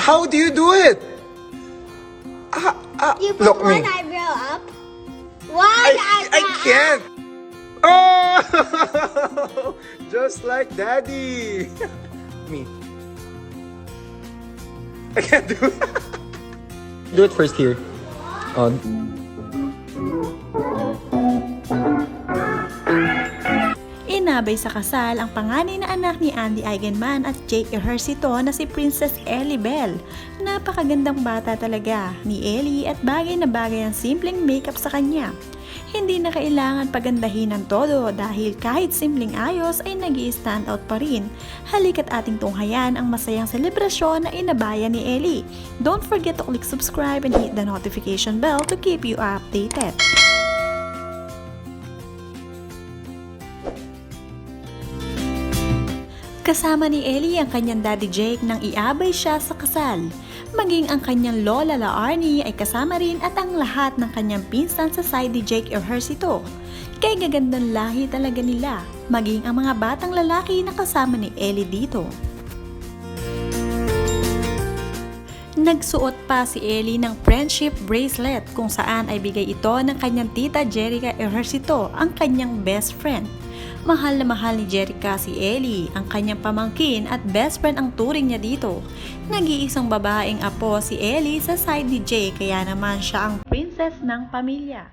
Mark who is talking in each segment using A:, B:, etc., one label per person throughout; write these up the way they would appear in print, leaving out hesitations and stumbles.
A: How do you do it?
B: You put
A: Look
B: one
A: me.
B: eyebrow up.
A: I can't. Oh, just like Daddy. Me. I can't do it. Do it first here. On.
C: Inabay sa kasal ang panganay na anak ni Andy Eigenman at Jake Ejercito na si Princess Ellie Bell. Napakagandang bata talaga ni Ellie at bagay na bagay ang simpleng makeup sa kanya. Hindi na kailangan pagandahin ng todo dahil kahit simpleng ayos ay nag-i-stand out pa rin. Halika't ating tunghayan ang masayang selebrasyon na inabaya ni Ellie. Don't forget to click subscribe and hit the notification bell to keep you updated. Kasama ni Ellie ang kanyang daddy Jake nang iabay siya sa kasal. Maging ang kanyang lola La Arnie ay kasama rin at ang lahat ng kanyang pinsan sa side ni Jake Ejercito. Kay gagandang lahi talaga nila, maging ang mga batang lalaki na kasama ni Ellie dito. Nagsuot pa si Ellie ng friendship bracelet kung saan ay bigay ito ng kanyang tita Jerica Ejercito, ang kanyang best friend. Mahal na mahal ni Jerica si Ellie, ang kanyang pamangkin at best friend ang turing niya dito. Nag-iisang babaeng apo si Ellie sa side ni Jay kaya naman siya ang princess ng pamilya.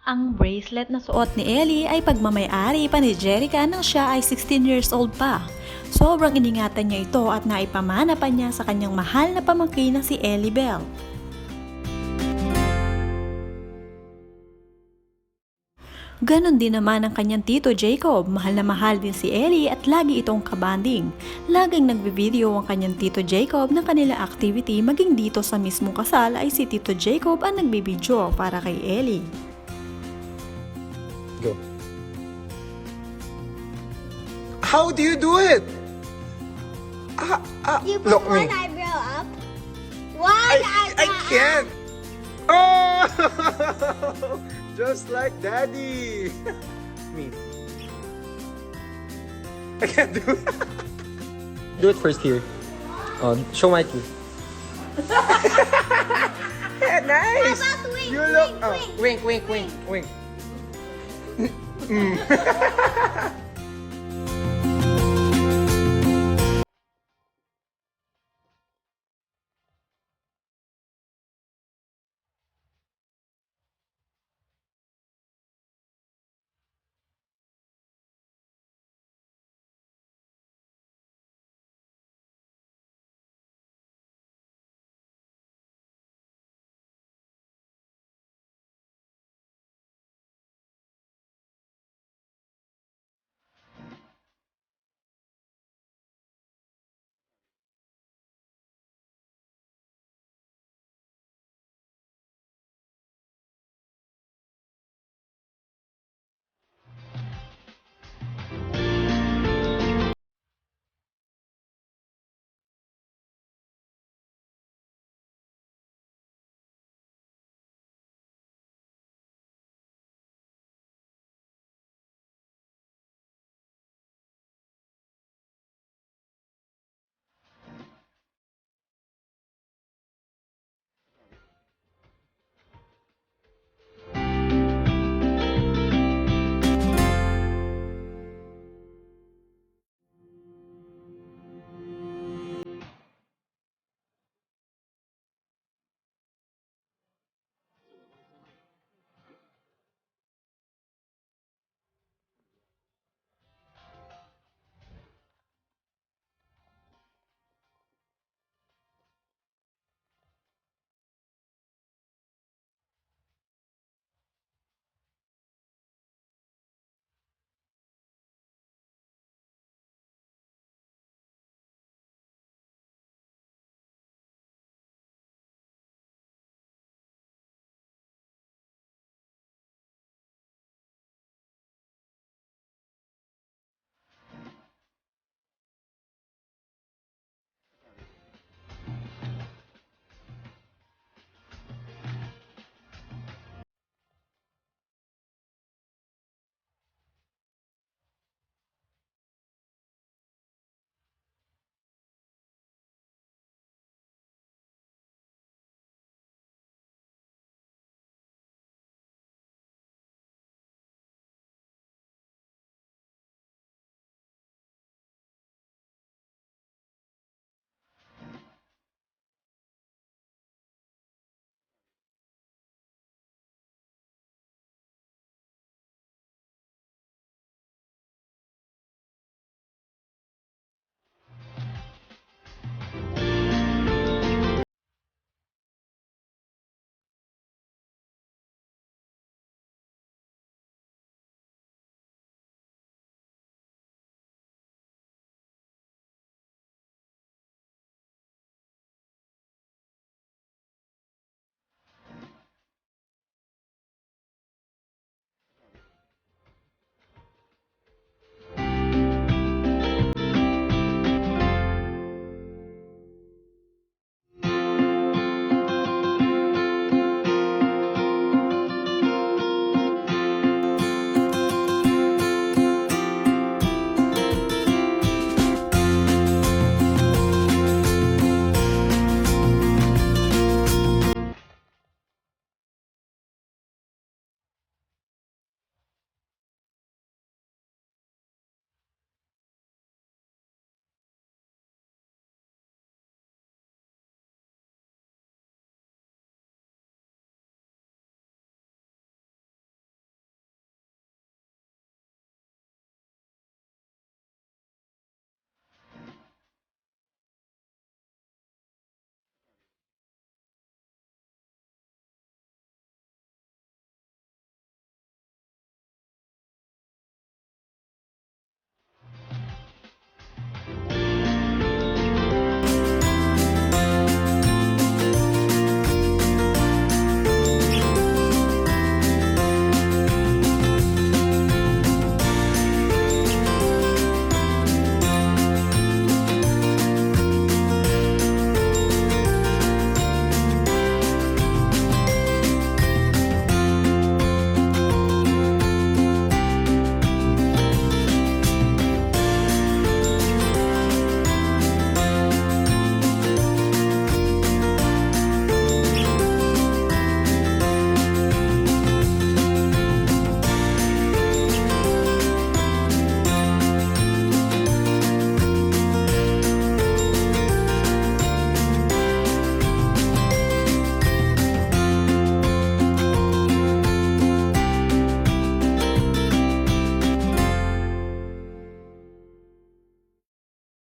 C: Ang bracelet na suot ni Ellie ay pagmamay-ari pa ni Jerica nang siya ay 16 years old pa. Sobrang iningatan niya ito at naipamana pa niya sa kanyang mahal na pamangkin na si Ellie Bell. Ganon din naman ang kanyang tito Jacob, mahal na mahal din si Ellie at lagi itong kabanding. Laging nagbe-video ang kanyang tito Jacob ng kanila activity, maging dito sa mismong kasal ay si tito Jacob ang nagbe-video para kay Ellie.
A: Go. How do you do it?
B: You put
A: Look me.
B: one eyebrow up. One
A: I
B: eyebrow
A: can't. Oh, just like Daddy. Me. I can't do it. Do it first here. On. Show my teeth. Yeah, nice.
B: How about wink,
A: You look.
B: wink,
A: Wink, wink, wink, wink.